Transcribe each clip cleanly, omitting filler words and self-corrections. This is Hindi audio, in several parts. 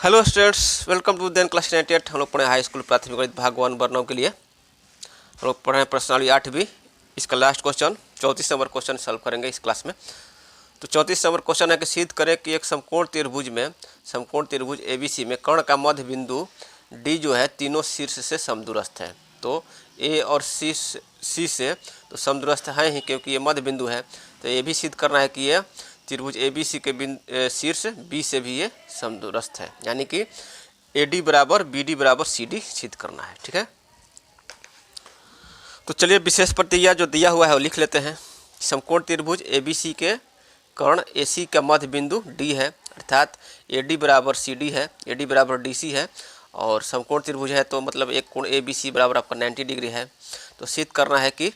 Hello students, welcome to then class 98। हम लोग पढ़े हाई स्कूल प्राथमिक गणित भाग 1 वर्णों के लिए। हम लोग पढ़े हैं प्रश्नावली 8 इसका last question 34 number question solve करेंगे इस क्लास में। तो 34 नंबर क्वेश्चन है कि सिद्ध करें कि एक समकोण त्रिभुज ABC में कर्ण का मध्य बिंदु D जो है तीनों शीर्ष से समदूरस्थ है। तो A और C से तो समदूरस्थ है ही, क्योंकि ये मध्य बिंदु है। तो ये भी सिद्ध करना है कि ये त्रिभुज ABC के शीर्ष B से भी ये समदूरस्थ है, यानी कि AD बराबर BD बराबर CD सिद्ध करना है। ठीक है, तो चलिए विशेष प्रतिक्रिया जो दिया हुआ है वो लिख लेते हैं। समकोण त्रिभुज ABC के कर्ण AC का मध्य बिंदु D है, अर्थात AD बराबर CD है, AD बराबर DC है, और समकोण त्रिभुज है तो मतलब एक कोण ABC बराबर आपका 90 डिग्री है। तो सिद्ध करना है कि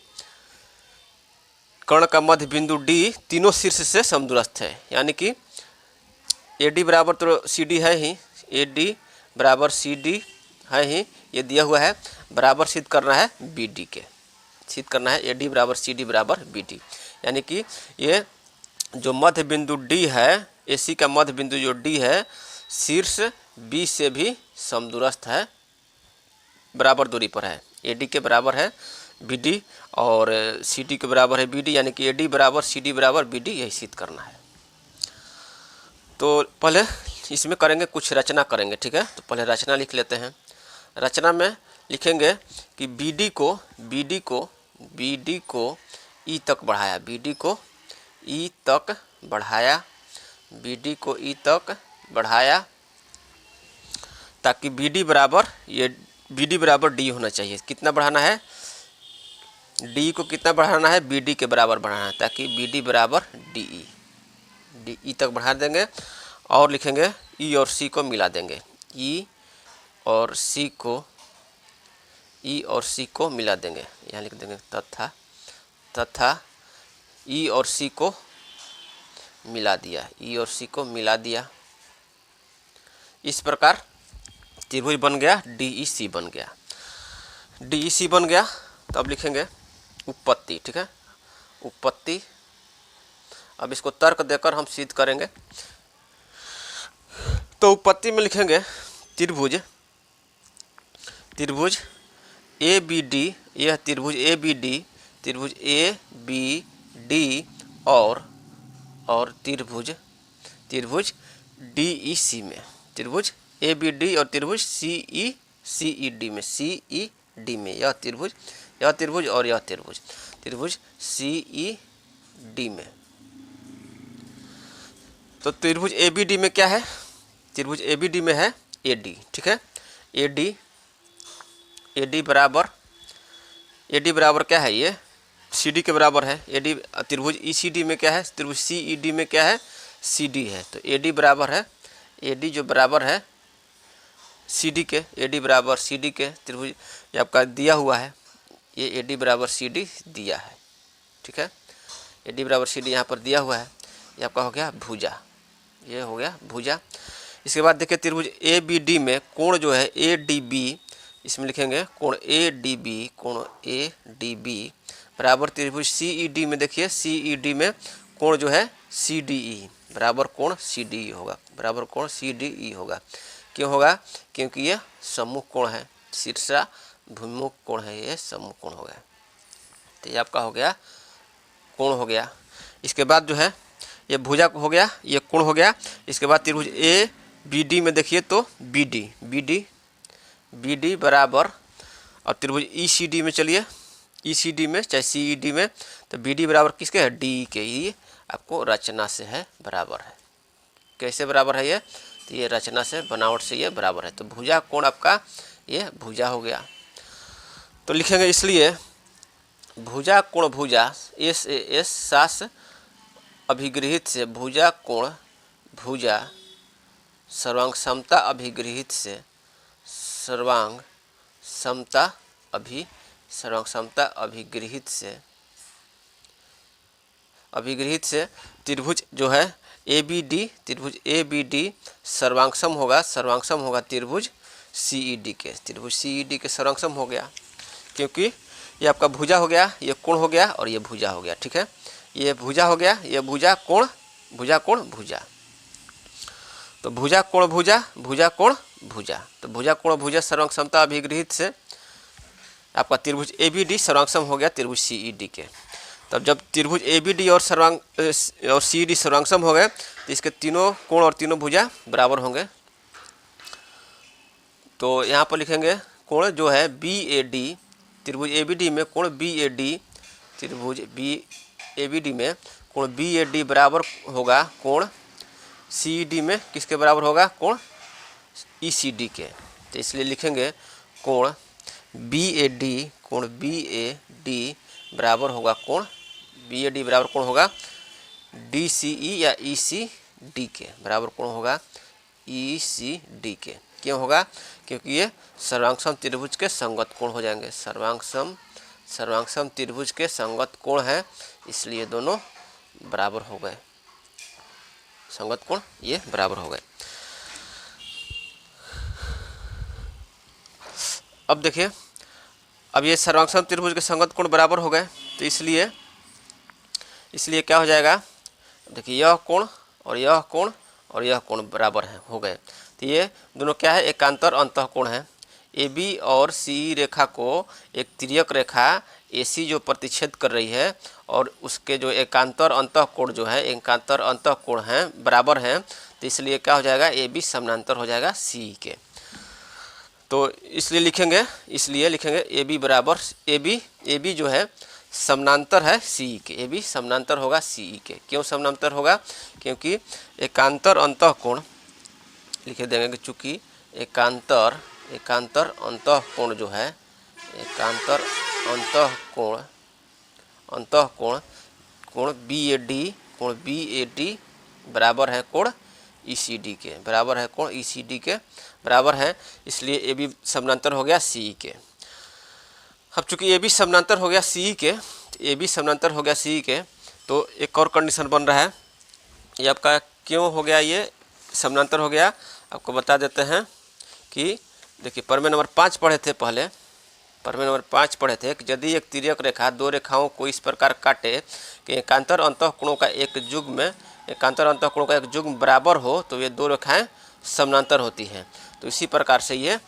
कर्ण का मध्य बिंदु D तीनों शीर्ष से समदूरस्थ है, यानी कि AD बराबर तो CD है ही, AD बराबर CD है ही, ये दिया हुआ है। बराबर सिद्ध करना है BD के, सिद्ध करना है AD बराबर CD बराबर BD, यानी कि ये जो मध्य बिंदु D है, AC का मध्य बिंदु जो D है, शीर्ष B से भी समदूरस्थ है, बराबर दूरी पर है। AD के बराबर है BD और CD के बराबर है BD, यानी कि AD बराबर CD बराबर BD, यही सिद्ध करना है। तो पहले इसमें करेंगे, कुछ रचना करेंगे। ठीक है, तो पहले रचना लिख लेते हैं। रचना में लिखेंगे कि BD को E तक बढ़ाया, BD को E तक बढ़ाया, BD को E तक बढ़ाया, ताकि BD बराबर D होना चाहिए। कितना बढ़ाना है? D को कितना बढ़ाना है? BD के बराबर बढ़ाना है, ताकि BD बराबर DE तक बढ़ा देंगे। और लिखेंगे E और C को मिला देंगे, E और C को मिला देंगे। यहाँ लिख देंगे तथा E और C को मिला दिया, E और C को मिला दिया। इस प्रकार त्रिभुज बन गया, DEC बन गया, DEC बन गया। तो अब लिखेंगे उत्पत्ति। ठीक है, उत्पत्ति। अब इसको तर्क देकर हम सिद्ध करेंगे। तो उत्पत्ति में लिखेंगे त्रिभुज ABD, यह त्रिभुज ABD और त्रिभुज DEC में, त्रिभुज ABD और त्रिभुज CED में, यह त्रिभुज और यह त्रिभुज CED में। तो त्रिभुज ABD में क्या है? त्रिभुज ABD में है AD। ठीक है, AD बराबर क्या है? ये CD के बराबर है। AD त्रिभुज ECD में क्या है? त्रिभुज CED में क्या है? CD है। तो AD बराबर है, AD जो बराबर है CD के, AD बराबर CD के, त्रिभुज ये आपका दिया हुआ है, ये AD बराबर CD दिया है। ठीक है, AD बराबर CD यहाँ पर दिया हुआ है। ये आपका हो गया भुजा, ये हो गया भुजा। इसके बाद देखिए त्रिभुज ABD में कोण जो है ADB, इसमें लिखेंगे कोण ADB बराबर त्रिभुज CED में, देखिए CED में कोण जो है CDE बराबर कोण CDE होगा, बराबर कोण CDE होगा। क्यों होगा? क्योंकि ये सम्मुख कोण है, शीर्षाभिमुख कोण है, ये सम्मुख कोण हो गया। तो ये आपका हो गया कोण हो गया। इसके बाद जो है ये भुजा हो गया, ये कोण हो गया। इसके बाद त्रिभुज ABD में देखिए तो BD बराबर, और त्रिभुज ECD में चलिए, ECD में चाहे CED में, तो BD बराबर किसके है? D के। ही आपको रचना से है बराबर है। कैसे बराबर है ये? तो ये रचना से, बनावट से ये बराबर है। तो भुजा कोण आपका ये भुजा हो गया। तो लिखेंगे इसलिए भुजा कोण भुजा SAS सास अभिगृहित से, भुजा कोण भुजा सर्वांग समता अभिगृहित से, सर्वांग समता अभिगृहित से त्रिभुज जो है त्रिभुज ABD सर्वांगसम होगा त्रिभुज CED के, सर्वांगसम हो गया। क्योंकि ये आपका भुजा हो गया, ये कोण हो गया और ये भुजा हो गया। ठीक है, ये भुजा हो गया, ये भुजा कोण भुजा। तो भुजा कोण भुजा, भुजा कोण भुजा, तो भुजा कोण भुजा सर्वांग समता अभिगृहित से आपका त्रिभुज ABD सर्वांग हो गया त्रिभुज CED के। तब जब त्रिभुज ABD और CED सर्वांग हो गए तो इसके तीनों कोण और तीनों भुजा बराबर होंगे। तो यहाँ पर लिखेंगे कोण जो है BAD, त्रिभुज ABD में कोण BAD, त्रिभुज ABD में कोण BAD बराबर होगा कोण CED में किसके बराबर होगा, कोण ECD के। तो इसलिए लिखेंगे कोण BAD, कोण BAD बराबर होगा कोण BAD बराबर कोण होगा DCE या ECD के, बराबर कोण होगा ECD के। क्यों होगा, क्योंकि ये सर्वांग त्रिभुज के संगत कोण हो जाएंगे, सर्वांग त्रिभुज के संगत कोण है, इसलिए दोनों बराबर हो गए, संगत कोण ये बराबर हो गए। अब देखिए, अब ये सर्वांग त्रिभुज के संगत कोण बराबर हो गए, तो इसलिए क्या हो जाएगा, देखिए यह कोण और यह कोण और यह कोण बराबर हैं, हो गए। तो ये दोनों क्या है, एकांतर अंतःकोण है। AB और CE रेखा को एक तिर्यक रेखा AC जो प्रतिच्छेद कर रही है और उसके जो एकांतर अंतःकोण जो है, एकांतर अंतःकोण हैं बराबर हैं, तो इसलिए क्या हो जाएगा, AB समानांतर हो जाएगा CE के। तो इसलिए लिखेंगे AB बराबर AB जो है समानांतर है CE के, AB समानांतर होगा CE के। क्यों समानांतर होगा, क्योंकि एकांतर अंतःकोण लिख देंगे कि चूँकि एकांतर अंतःकोण जो है, एकांतर अंतःकोण कोण BAD बराबर है कोण ECD के, बराबर है कोण ECD के बराबर है, इसलिए AB समानांतर हो गया CE के। अब चूंकि AB समानांतर हो गया CE के, AB समानांतर हो गया CE के, तो एक और कंडीशन बन रहा है, ये आपका क्यों हो गया, ये समानांतर हो गया, आपको बता देते हैं कि देखिए प्रमेय नंबर 5 पढ़े थे पहले, प्रमेय नंबर 5 पढ़े थे कि यदि एक तिर्यक रेखा दो रेखाओं को इस प्रकार काटे कि एकांतर अंतःकोणों का एक युग्म बराबर हो तो ये दो रेखाएं समानांतर होती हैं। तो इसी प्रकार से ये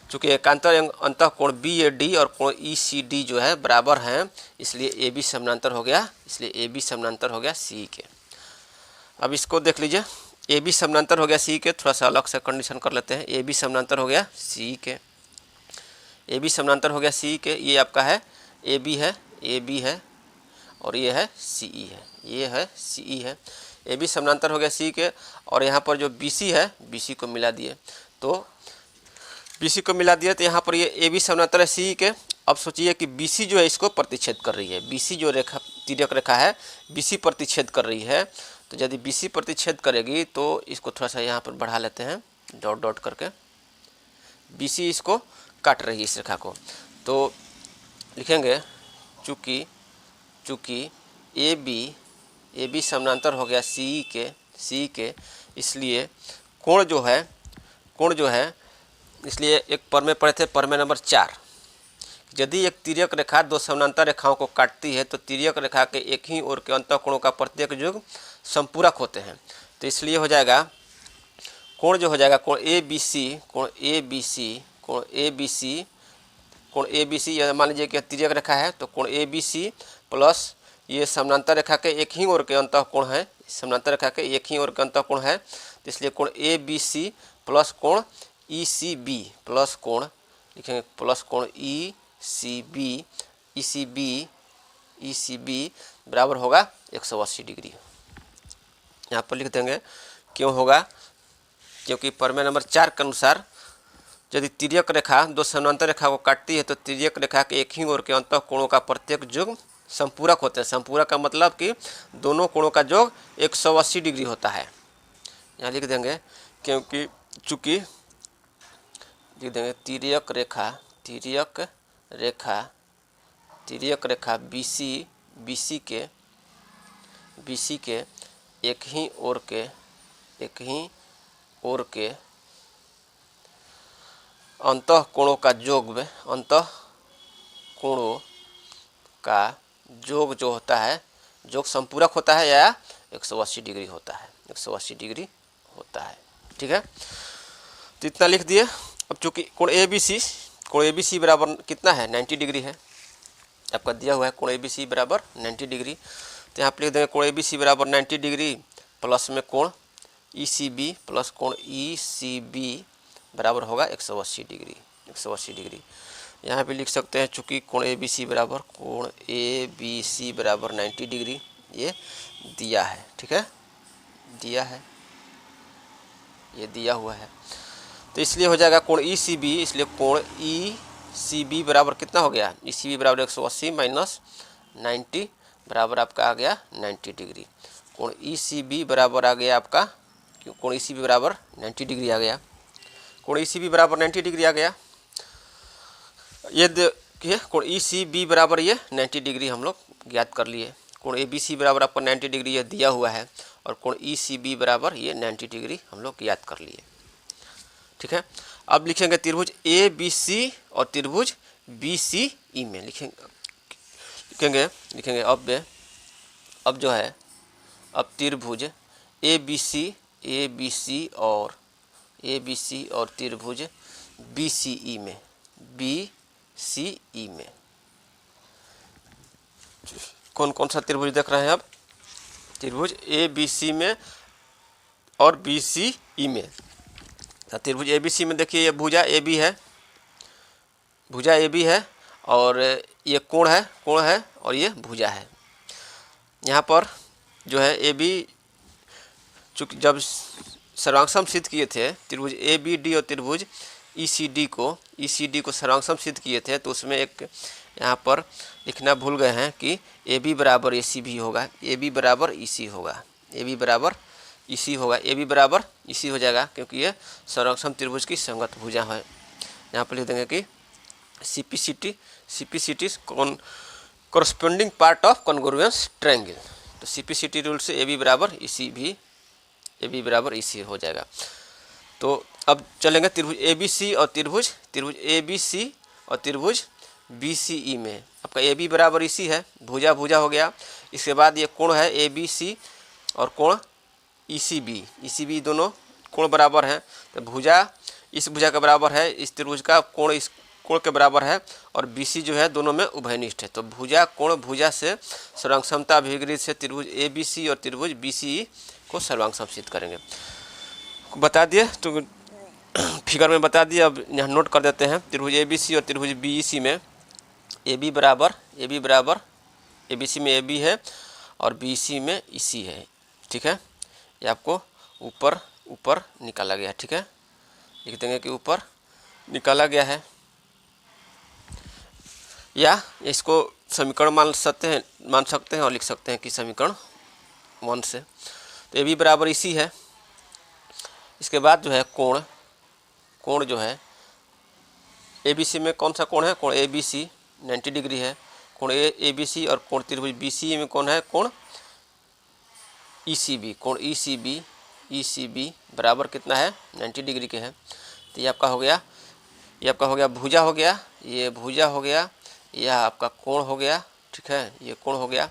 चूँकि एकांतर अंतःकोण BAD और कोण ECD जो है बराबर हैं, इसलिए AB समानांतर हो गया, CE के। अब इसको देख लीजिए, AB समानांतर हो गया CE के, थोड़ा सा अलग से कंडीशन कर लेते हैं। AB समानांतर हो गया CE के, AB समानांतर हो गया CE के, ये आपका है AB है और ये है CE है, AB समानांतर हो गया CE के। और यहाँ पर जो BC है, BC को मिला दिए, तो यहाँ पर ये AB समानांतर है CE के। अब सोचिए कि BC जो है इसको प्रतिच्छेद कर रही है, BC जो रेखा तिर्यक रेखा है BC प्रतिच्छेद कर रही है। तो यदि BC प्रतिच्छेद करेगी तो इसको थोड़ा सा यहाँ पर बढ़ा लेते हैं डॉट डॉट करके, BC इसको काट रही है इस रेखा को, तो लिखेंगे चूँकि AB समानांतर हो गया CE के, इसलिए कोण जो है इसलिए एक प्रमेय पढ़े थे, प्रमेय नंबर 4, यदि एक तिर्यक रेखा दो समानांतर रेखाओं को काटती है तो तिर्यक रेखा के एक ही ओर के अंतःकोणों का प्रत्येक युग्म संपूरक होते हैं। तो इसलिए हो जाएगा कोण जो हो जाएगा कोण ABC, यह मान लीजिए कि तिर्यक रेखा है, तो कोण ABC प्लस ये समानांतर रेखा के एक ही ओर के अंतःकोण है, समानांतर रेखा के एक ही ओर के अंतःकोण है, तो इसलिए कोण ABC प्लस कोण ECB प्लस कोण लिखेंगे प्लस कोण ECB बराबर होगा 180 डिग्री। यहाँ पर लिख देंगे, क्यों होगा, क्योंकि प्रमेय नंबर 4 के अनुसार यदि तिर्यक रेखा दो समानांतर रेखा को काटती है तो तिर्यक रेखा के एक ही ओर के अंतःकोणों का प्रत्येक युग्म संपूरक होते हैं। संपूरक का मतलब कि दोनों कोणों का योग 180 डिग्री होता है। यहाँ लिख देंगे, क्योंकि चूँकि लिख देंगे तिर्यक रेखा BC के एक ही ओर के अंतःकोणों का योग जो होता है, योग संपूरक होता है या 180 डिग्री होता है, 180 डिग्री होता है। ठीक है, तो इतना लिख दिए। अब चूँकि कोण ए बी सी बराबर कितना है, 90 डिग्री है, आपका दिया हुआ है कोण ए बी सी बराबर 90 डिग्री। तो यहाँ पर लिख देंगे कोण ए बी सी बराबर 90 डिग्री प्लस में कोण ई सी बी प्लस कोण ई सी बी बराबर होगा 180 डिग्री। 180 डिग्री यहाँ पे लिख सकते हैं, चूँकि कोण ए बी सी बराबर 90 डिग्री ये दिया है, ठीक है, दिया है, ये दिया हुआ है। तो इसलिए हो जाएगा कोण ई सी बी, इसलिए कोण ई सी बी बराबर कितना हो गया, ई सी बी बराबर 180 माइनस 90 बराबर आपका आ गया 90 डिग्री। कोण ई सी बी बराबर आ गया आपका, क्यों कोण ई सी बी बराबर 90 डिग्री आ गया, कोण ई सी बी बराबर 90 डिग्री आ गया। ये देखिए कोण ई सी बी बराबर ये 90 डिग्री हम लोग ज्ञात कर लिए। कोण ए बी सी बराबर आपको 90 डिग्री ये दिया हुआ है और कोण ई सी बी बराबर ये 90 डिग्री हम लोग ज्ञात कर लिए, ठीक है। अब लिखेंगे त्रिभुज ए बी सी और त्रिभुज बी सी ई में लिखेंगे अब जो है, अब त्रिभुज ए बी सी और त्रिभुज बी सी ई में कौन कौन सा त्रिभुज देख रहे हैं। अब त्रिभुज ए बी सी में और बी सी ई में, त्रिभुज ए बी सी में देखिए ये भुजा ए बी है, और ये कोण है और ये भुजा है। यहाँ पर जो है ए बी, चूँकि जब सर्वांगसम सिद्ध किए थे त्रिभुज ए बी डी और त्रिभुज ई सी डी को सर्वांगसम सिद्ध किए थे, तो उसमें एक यहाँ पर लिखना भूल गए हैं कि ए बी बराबर ए सी भी होगा, ए बी बराबर ई सी होगा, ए बी बराबर ई सी हो जाएगा, क्योंकि ये सर्वांगसम त्रिभुज की संगत भुजा है। यहाँ पर लिख देंगे कि C P C T corresponding part of congruence triangle. तो C P C T rule से ए बी बराबर ई सी हो जाएगा। तो अब चलेंगे त्रिभुज ए बी सी और त्रिभुज बी सी ई में। आपका ए बी बराबर ई सी है, भुजा हो गया। इसके बाद ये कोण है ए बी सी और कोण ई सी बी दोनों कोण बराबर हैं, तो भुजा इस भुजा के बराबर है, इस त्रिभुज का कोण इस कोण के बराबर है, और बी सी जो है दोनों में उभयनिष्ठ है। तो भुजा से सर्वांगसमता अभिगृहित से त्रिभुज ए बी सी और त्रिभुज बी सी ई को सर्वांगसम सिद्ध करेंगे। बता दिए, तो फिगर में बता दिए, अब यहाँ नोट कर देते हैं। त्रिभुज ए बी सी और त्रिभुज बी ई सी में ए बी बराबर ए बी सी में ए बी है और बी सी में ई सी है, ठीक है। ये आपको ऊपर निकाला गया, ठीक है, लिख देंगे कि ऊपर निकाला गया है, या इसको समीकरण मान सकते हैं और लिख सकते हैं कि समीकरण 1 से। तो ए बी बराबर ई सी है। इसके बाद जो है कोण जो है ए बी सी में कौन सा कोण है, कोण ए बी सी 90 डिग्री है, कोण ए बी सी, और कोण त्रिभुज बी सी में कौन है, कोण ई सी बी, बराबर कितना है, 90 डिग्री के है। तो ये आपका हो गया, भुजा हो गया, ये भुजा हो गया, यह आपका कोण हो गया, ठीक है, ये कोण हो गया।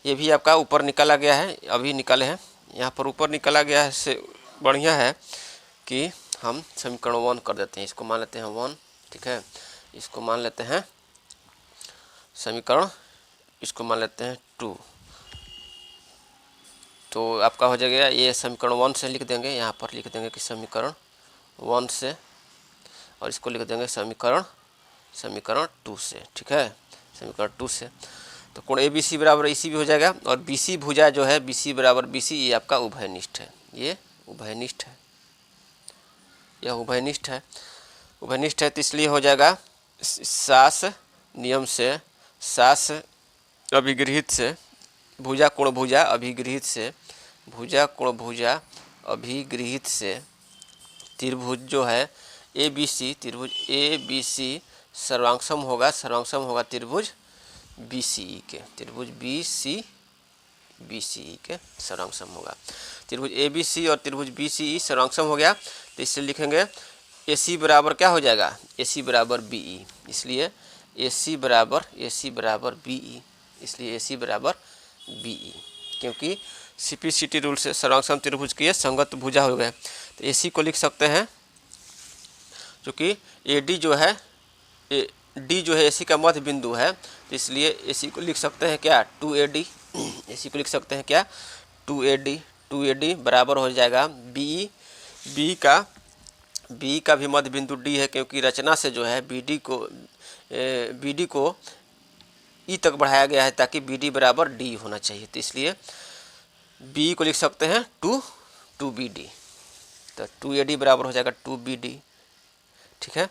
ये भी आपका ऊपर निकाला गया है, अभी निकाले हैं, यहाँ पर ऊपर निकाला गया है। से बढ़िया है कि हम समीकरण 1 कर देते हैं, इसको मान लेते हैं 1, ठीक है, इसको मान लेते हैं समीकरण, इसको मान लेते हैं 2। तो आपका हो जाएगा, ये समीकरण 1 से लिख देंगे, यहाँ पर लिख देंगे कि समीकरण 1 से, और इसको लिख देंगे समीकरण 2 से, ठीक है, समीकरण 2 से। तो कोण ए बी सी बराबर ई सी भी हो जाएगा, और बी सी भुजा जो है बी सी बराबर बी सी, ये आपका उभयनिष्ठ है, यह उभयनिष्ठ है। तो इसलिए हो जाएगा सास नियम से, सास अभिगृहित से, भुजा कोण भुजा अभिगृहित से, त्रिभुज जो है ए बी सी सर्वांगसम होगा त्रिभुज बी सी ई के सर्वांगसम होगा। त्रिभुज ए बी सी और त्रिभुज बी सी ई सर्वांगसम हो गया। तो इसलिए लिखेंगे ए सी बराबर क्या हो जाएगा, ए सी बराबर बी ई, इसलिए ए सी बराबर बी ई, क्योंकि C P C T rule से सर्वांगसम त्रिभुज की संगत भुजा हो गए। तो AC को लिख सकते हैं, क्योंकि AD जो है D जो है AC का मध्य बिंदु है, तो इसलिए AC को लिख सकते हैं क्या 2AD। AC को लिख सकते हैं क्या 2AD बराबर हो जाएगा BE का भी मध्य बिंदु D है, क्योंकि रचना से जो है BD को E तक बढ़ाया गया है ताकि BD बराबर D होना चाहिए, तो इसलिए BE को लिख सकते हैं 2BD। तो 2AD बराबर हो जाएगा 2BD, ठीक है।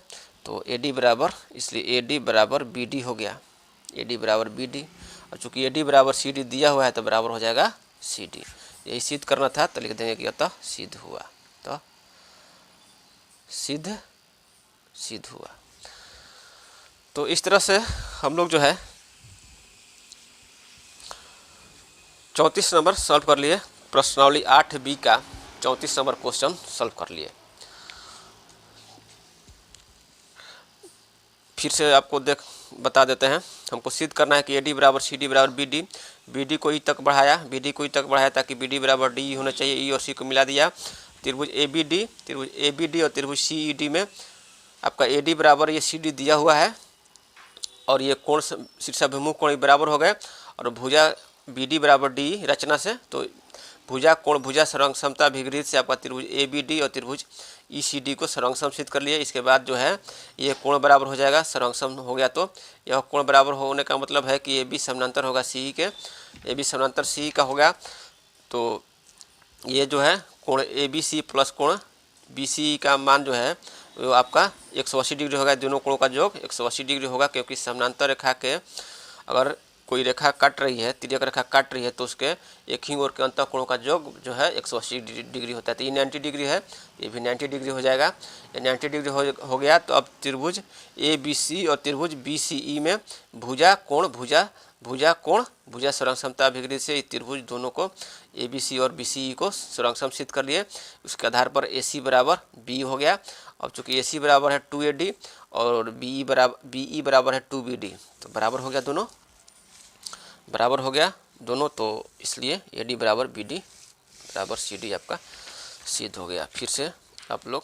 तो AD बराबर, इसलिए AD बराबर BD हो गया, AD बराबर BD। और चूंकि AD बराबर CD दिया हुआ है तो बराबर हो जाएगा CD। यही सिद्ध करना था, तो लिख देंगे कि अतः सिद्ध हुआ, तो सिद्ध हुआ। तो इस तरह से हम लोग जो है 34 नंबर सॉल्व कर लिए, प्रश्नावली 8B का 34 नंबर क्वेश्चन सॉल्व कर लिए। फिर से आपको बता देते हैं, हमको सिद्ध करना है कि AD बराबर CD बराबर BD। BD को E तक बढ़ाया ताकि BD बराबर D होना चाहिए, E और C को मिला दिया। त्रिभुज ABD और त्रिभुज CED में आपका AD बराबर ये CD दिया हुआ है, और ये कोण शीर्षाभिमुख कोण बराबर हो गए, और भुजा BD बराबर D रचना से, तो भुजा सरंग समता अभिगृहित से आपका त्रिभुज ABD और त्रिभुज ECD को सरंगसम सिद्ध कर लिए। इसके बाद जो है ये कोण बराबर हो जाएगा, सरंगसम हो गया तो यह कोण बराबर होने का मतलब है कि AB समानांतर होगा CE के, AB समानांतर CE का होगा। तो ये जो है कोण ABC प्लस कोण BCE का मान जो है वो आपका 180 डिग्री होगा, दोनों कोणों का योग 180 डिग्री होगा, क्योंकि समानांतर रेखा के अगर कोई रेखा काट रही है, तिर्यक रेखा काट रही है, तो उसके एक ही ओर के अंत कोणों का योग जो है 180 डिग्री होता है। तो ये 90 डिग्री है, ये भी 90 डिग्री हो जाएगा। ये 90 डिग्री हो गया। तो अब त्रिभुज ABC और त्रिभुज BCE में भुजा सरंगसमता अभिगृहित से त्रिभुज दोनों को ABC और BCE को सरंगसम सिद्ध कर लिए। उसके आधार पर AC बराबर B हो गया। अब चूंकि AC बराबर है 2AD और BE बराबर है 2BD, तो बराबर हो गया, दोनों बराबर हो गया दोनों, तो इसलिए AD बराबर BD बराबर CD आपका सिद्ध हो गया। फिर से आप लोग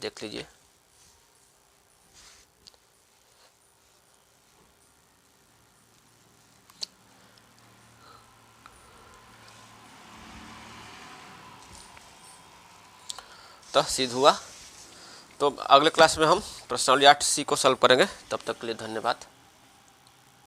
देख लीजिए। तो सिद्ध हुआ। तो अगले क्लास में हम प्रश्नावली 8C को सॉल्व करेंगे। तब तक के लिए धन्यवाद।